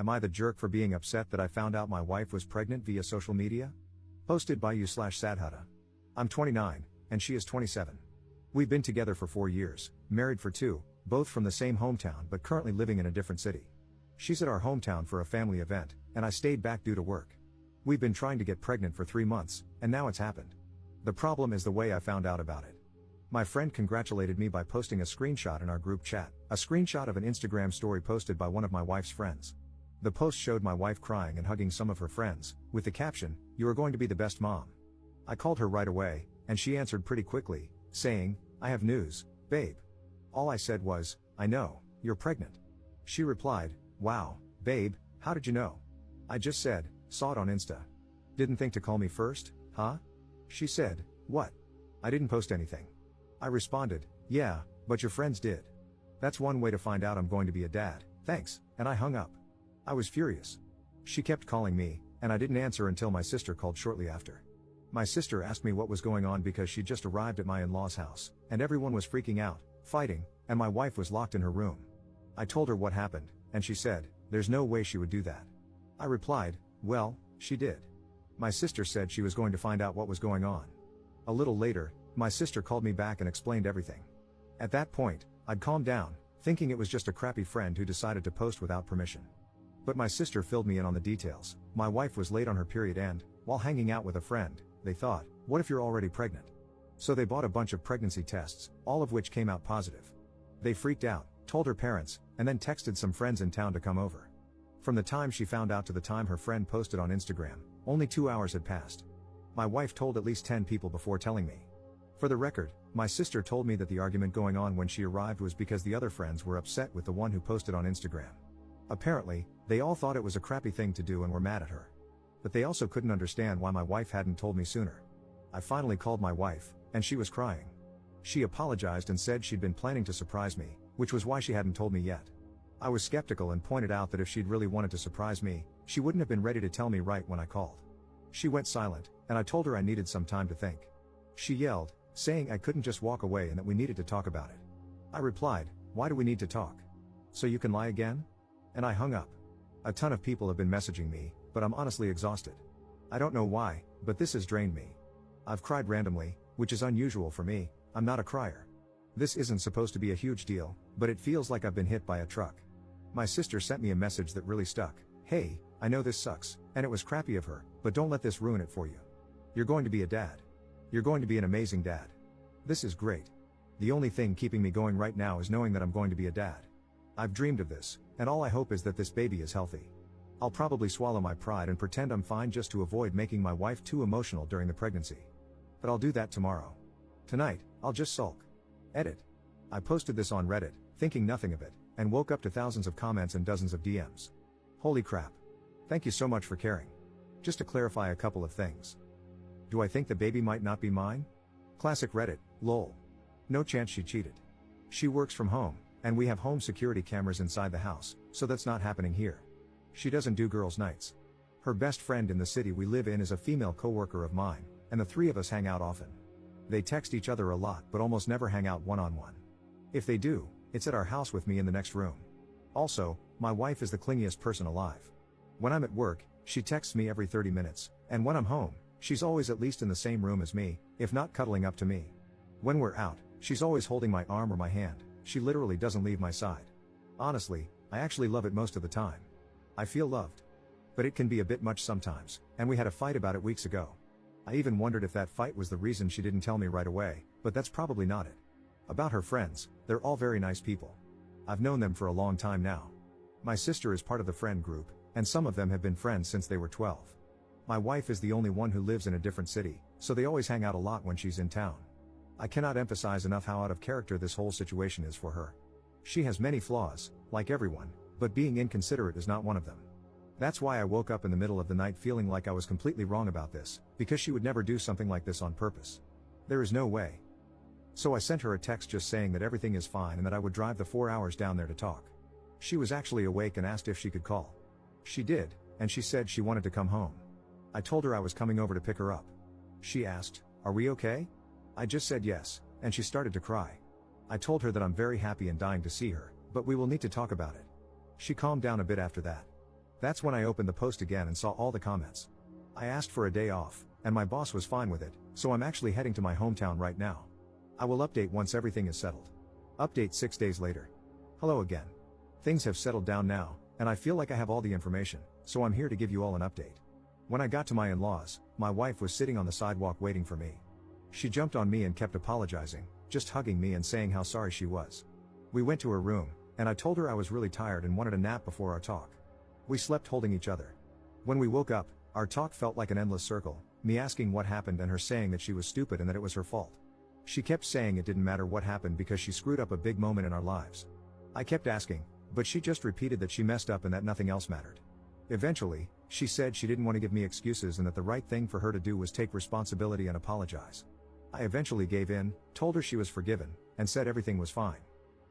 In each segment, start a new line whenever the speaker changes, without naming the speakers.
Am I the jerk for being upset that I found out my wife was pregnant via social media? Posted by you/Sadhutta. I'm 29, and she is 27. We've been together for 4 years, married for 2, both from the same hometown but currently living in a different city. She's at our hometown for a family event, and I stayed back due to work. We've been trying to get pregnant for 3 months, and now it's happened. The problem is the way I found out about it. My friend congratulated me by posting a screenshot in our group chat, a screenshot of an Instagram story posted by one of my wife's friends. The post showed my wife crying and hugging some of her friends, with the caption, "You are going to be the best mom." I called her right away, and she answered pretty quickly, saying, "I have news, babe." All I said was, "I know, you're pregnant." She replied, "Wow, babe, how did you know?" I just said, "Saw it on Insta." "Didn't think to call me first, huh?" She said, "What? I didn't post anything." I responded, "Yeah, but your friends did. That's one way to find out I'm going to be a dad, thanks," and I hung up. I was furious. She kept calling me, and I didn't answer until my sister called shortly after. My sister asked me what was going on because she just arrived at my in-laws' house, and everyone was freaking out, fighting, and my wife was locked in her room. I told her what happened, and she said, "There's no way she would do that." I replied, "Well, she did." My sister said she was going to find out what was going on. A little later, my sister called me back and explained everything. At that point, I'd calmed down, thinking it was just a crappy friend who decided to post without permission. But my sister filled me in on the details. My wife was late on her period and, while hanging out with a friend, they thought, "What if you're already pregnant?" So they bought a bunch of pregnancy tests, all of which came out positive. They freaked out, told her parents, and then texted some friends in town to come over. From the time she found out to the time her friend posted on Instagram, only 2 hours had passed. My wife told at least 10 people before telling me. For the record, my sister told me that the argument going on when she arrived was because the other friends were upset with the one who posted on Instagram. Apparently, they all thought it was a crappy thing to do and were mad at her. But they also couldn't understand why my wife hadn't told me sooner. I finally called my wife, and she was crying. She apologized and said she'd been planning to surprise me, which was why she hadn't told me yet. I was skeptical and pointed out that if she'd really wanted to surprise me, she wouldn't have been ready to tell me right when I called. She went silent, and I told her I needed some time to think. She yelled, saying I couldn't just walk away and that we needed to talk about it. I replied, "Why do we need to talk? So you can lie again?" And I hung up. A ton of people have been messaging me, but I'm honestly exhausted. I don't know why, but this has drained me. I've cried randomly, which is unusual for me. I'm not a crier. This isn't supposed to be a huge deal, but it feels like I've been hit by a truck. My sister sent me a message that really stuck. "Hey, I know this sucks, and it was crappy of her, but don't let this ruin it for you. You're going to be a dad. You're going to be an amazing dad. This is great. The only thing keeping me going right now is knowing that I'm going to be a dad. I've dreamed of this, and all I hope is that this baby is healthy. I'll probably swallow my pride and pretend I'm fine just to avoid making my wife too emotional during the pregnancy. But I'll do that tomorrow. Tonight, I'll just sulk." Edit. I posted this on Reddit, thinking nothing of it, and woke up to thousands of comments and dozens of DMs. Holy crap. Thank you so much for caring. Just to clarify a couple of things. Do I think the baby might not be mine? Classic Reddit, lol. No chance she cheated. She works from home, and we have home security cameras inside the house, so that's not happening here. She doesn't do girls' nights. Her best friend in the city we live in is a female coworker of mine, and the three of us hang out often. They text each other a lot but almost never hang out one-on-one. If they do, it's at our house with me in the next room. Also, my wife is the clingiest person alive. When I'm at work, she texts me every 30 minutes, and when I'm home, she's always at least in the same room as me, if not cuddling up to me. When we're out, she's always holding my arm or my hand. She literally doesn't leave my side. Honestly, I actually love it most of the time. I feel loved. But it can be a bit much sometimes, and we had a fight about it weeks ago. I even wondered if that fight was the reason she didn't tell me right away, but that's probably not it. About her friends, they're all very nice people. I've known them for a long time now. My sister is part of the friend group, and some of them have been friends since they were 12. My wife is the only one who lives in a different city, so they always hang out a lot when she's in town. I cannot emphasize enough how out of character this whole situation is for her. She has many flaws, like everyone, but being inconsiderate is not one of them. That's why I woke up in the middle of the night feeling like I was completely wrong about this, because she would never do something like this on purpose. There is no way. So I sent her a text just saying that everything is fine and that I would drive the 4 hours down there to talk. She was actually awake and asked if she could call. She did, and she said she wanted to come home. I told her I was coming over to pick her up. She asked, "Are we okay?" I just said yes, and she started to cry. I told her that I'm very happy and dying to see her, but we will need to talk about it. She calmed down a bit after that. That's when I opened the post again and saw all the comments. I asked for a day off, and my boss was fine with it, so I'm actually heading to my hometown right now. I will update once everything is settled. Update 6 days later. Hello again. Things have settled down now, and I feel like I have all the information, so I'm here to give you all an update. When I got to my in-laws, my wife was sitting on the sidewalk waiting for me. She jumped on me and kept apologizing, just hugging me and saying how sorry she was. We went to her room, and I told her I was really tired and wanted a nap before our talk. We slept holding each other. When we woke up, our talk felt like an endless circle, me asking what happened and her saying that she was stupid and that it was her fault. She kept saying it didn't matter what happened because she screwed up a big moment in our lives. I kept asking, but she just repeated that she messed up and that nothing else mattered. Eventually, she said she didn't want to give me excuses and that the right thing for her to do was take responsibility and apologize. I eventually gave in, told her she was forgiven, and said everything was fine.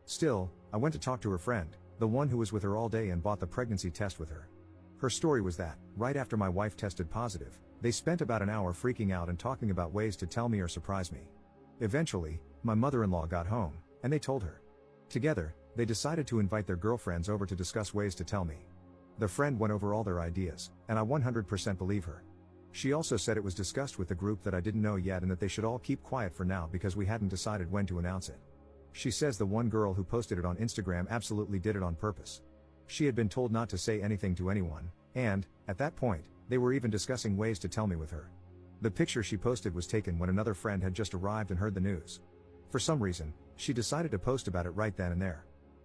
Still, I went to talk to her friend, the one who was with her all day and bought the pregnancy test with her. Her story was that, right after my wife tested positive, they spent about an hour freaking out and talking about ways to tell me or surprise me. Eventually, my mother-in-law got home, and they told her. Together, they decided to invite their girlfriends over to discuss ways to tell me. The friend went over all their ideas, and I 100% believe her. She also said it was discussed with the group that I didn't know yet and that they should all keep quiet for now because we hadn't decided when to announce it. She says the one girl who posted it on Instagram absolutely did it on purpose. She had been told not to say anything to anyone, and, at that point, they were even discussing ways to tell me with her. The picture she posted was taken when another friend had just arrived and heard the news. For some reason, she decided to post about it right then and there.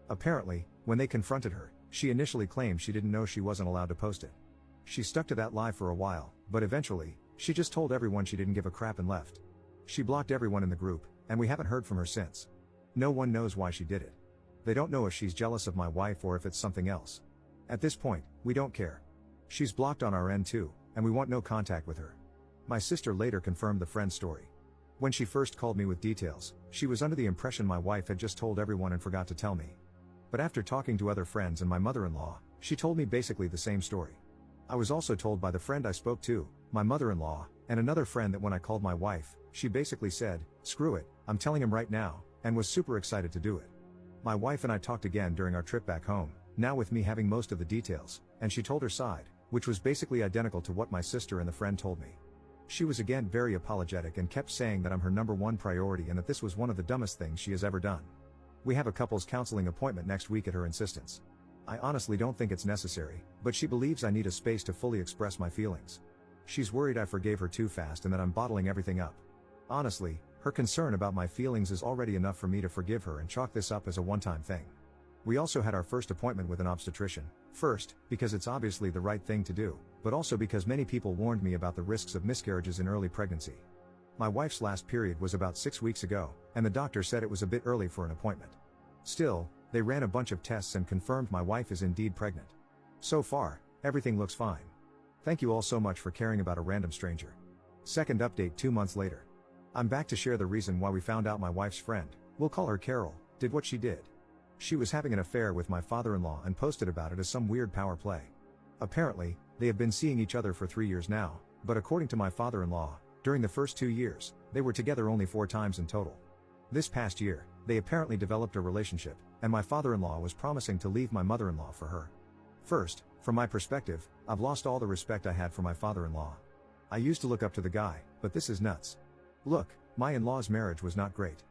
Apparently, when they confronted her, she initially claimed she didn't know she wasn't allowed to post it. She stuck to that lie for a while, but eventually, she just told everyone she didn't give a crap and left. She blocked everyone in the group, and we haven't heard from her since. No one knows why she did it. They don't know if she's jealous of my wife or if it's something else. At this point, we don't care. She's blocked on our end too, and we want no contact with her. My sister later confirmed the friend's story. When she first called me with details, she was under the impression my wife had just told everyone and forgot to tell me. But after talking to other friends and my mother-in-law, she told me basically the same story. I was also told by the friend I spoke to, my mother-in-law, and another friend that when I called my wife, she basically said, "Screw it, I'm telling him right now," and was super excited to do it. My wife and I talked again during our trip back home, now with me having most of the details, and she told her side, which was basically identical to what my sister and the friend told me. She was again very apologetic and kept saying that I'm her #1 priority and that this was one of the dumbest things she has ever done. We have a couples counseling appointment next week at her insistence. I honestly don't think it's necessary, but she believes I need a space to fully express my feelings. She's worried I forgave her too fast and that I'm bottling everything up. Honestly, her concern about my feelings is already enough for me to forgive her and chalk this up as a one-time thing. We also had our first appointment with an obstetrician, first, because it's obviously the right thing to do, but also because many people warned me about the risks of miscarriages in early pregnancy. My wife's last period was about 6 weeks ago, and the doctor said it was a bit early for an appointment. Still, they ran a bunch of tests and confirmed my wife is indeed pregnant. So far, everything looks fine. Thank you all so much for caring about a random stranger. Second update 2 months later. I'm back to share the reason why we found out my wife's friend, we'll call her Carol, did what she did. She was having an affair with my father-in-law and posted about it as some weird power play. Apparently, they have been seeing each other for 3 years now, but according to my father-in-law, during the first 2 years, they were together only 4 times in total. This past year, they apparently developed a relationship, and my father-in-law was promising to leave my mother-in-law for her. First, from my perspective, I've lost all the respect I had for my father-in-law. I used to look up to the guy, but this is nuts. Look, my in-laws' marriage was not great.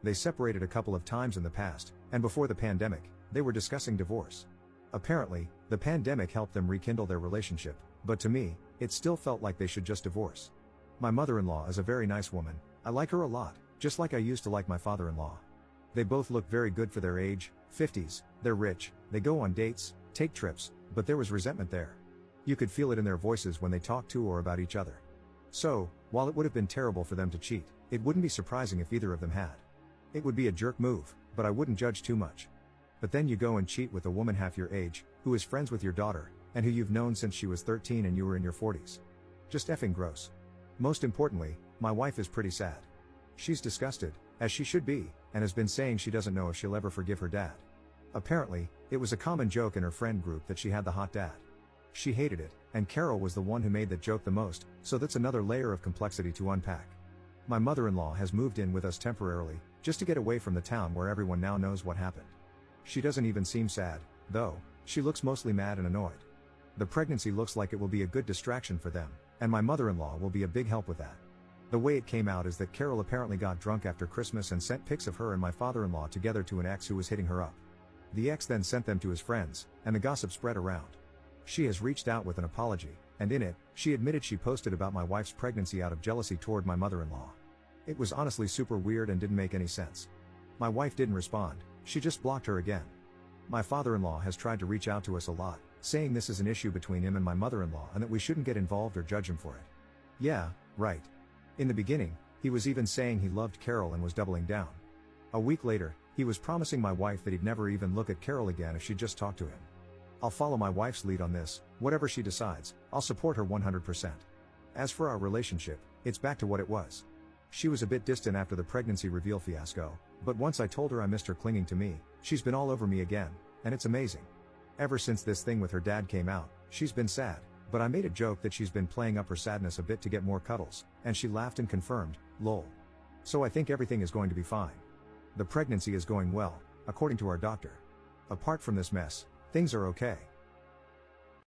They separated a couple of times in the past, and before the pandemic, they were discussing divorce. Apparently, the pandemic helped them rekindle their relationship, but to me, it still felt like they should just divorce. My mother-in-law is a very nice woman, I like her a lot, just like I used to like my father-in-law. They both look very good for their age, 50s, they're rich, they go on dates, take trips, but there was resentment there. You could feel it in their voices when they talked to or about each other. So, while it would have been terrible for them to cheat, it wouldn't be surprising if either of them had. It would be a jerk move, but I wouldn't judge too much. But then you go and cheat with a woman half your age, who is friends with your daughter, and who you've known since she was 13 and you were in your 40s. Just effing gross. Most importantly, my wife is pretty sad. She's disgusted, as she should be, and has been saying she doesn't know if she'll ever forgive her dad. Apparently, it was a common joke in her friend group that she had the hot dad. She hated it, and Carol was the one who made that joke the most, so that's another layer of complexity to unpack. My mother-in-law has moved in with us temporarily, just to get away from the town where everyone now knows what happened. She doesn't even seem sad, though, she looks mostly mad and annoyed. The pregnancy looks like it will be a good distraction for them, and my mother-in-law will be a big help with that. The way it came out is that Carol apparently got drunk after Christmas and sent pics of her and my father-in-law together to an ex who was hitting her up. The ex then sent them to his friends, and the gossip spread around. She has reached out with an apology, and in it, she admitted she posted about my wife's pregnancy out of jealousy toward my mother-in-law. It was honestly super weird and didn't make any sense. My wife didn't respond, she just blocked her again. My father-in-law has tried to reach out to us a lot, saying this is an issue between him and my mother-in-law and that we shouldn't get involved or judge him for it. Yeah, right. In the beginning, he was even saying he loved Carol and was doubling down. A week later, he was promising my wife that he'd never even look at Carol again if she just talked to him. I'll follow my wife's lead on this, whatever she decides, I'll support her 100%. As for our relationship, it's back to what it was. She was a bit distant after the pregnancy reveal fiasco, but once I told her I missed her clinging to me, she's been all over me again, and it's amazing. Ever since this thing with her dad came out, she's been sad, but I made a joke that she's been playing up her sadness a bit to get more cuddles, and she laughed and confirmed, lol. So I think everything is going to be fine. The pregnancy is going well, according to our doctor. Apart from this mess, things are okay.